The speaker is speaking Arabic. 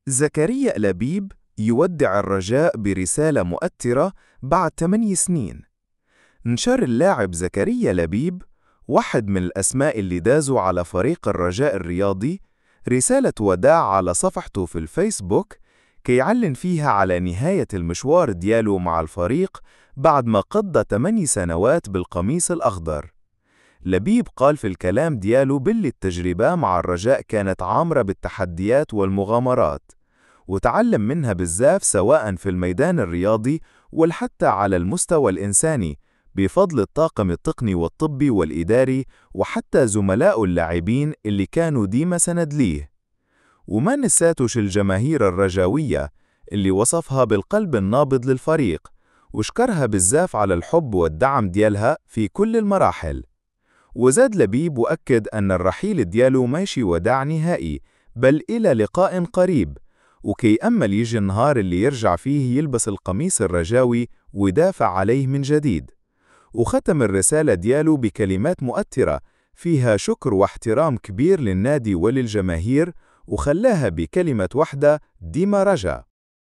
زكريا لبيب يودع الرجاء برسالة مؤثرة بعد 8 سنين. نشر اللاعب زكريا لبيب، واحد من الأسماء اللي دازوا على فريق الرجاء الرياضي، رسالة وداع على صفحته في الفيسبوك كي يعلن فيها على نهاية المشوار دياله مع الفريق بعد ما قضى 8 سنوات بالقميص الأخضر. لبيب قال في الكلام دياله باللي التجربة مع الرجاء كانت عامرة بالتحديات والمغامرات، وتعلم منها بزاف سواء في الميدان الرياضي والحتى على المستوى الإنساني، بفضل الطاقم التقني والطبي والإداري وحتى زملاء اللاعبين اللي كانوا ديما سند ليه. وما نساتوش الجماهير الرجاوية اللي وصفها بالقلب النابض للفريق، وشكرها بزاف على الحب والدعم ديالها في كل المراحل. وزاد لبيب وأكد أن الرحيل دياله ماشي وداع نهائي، بل إلى لقاء قريب، وكي أمل يجي النهار اللي يرجع فيه يلبس القميص الرجاوي ويدافع عليه من جديد. وختم الرسالة دياله بكلمات مؤثرة فيها شكر واحترام كبير للنادي وللجماهير، وخلاها بكلمة واحدة: ديما رجا.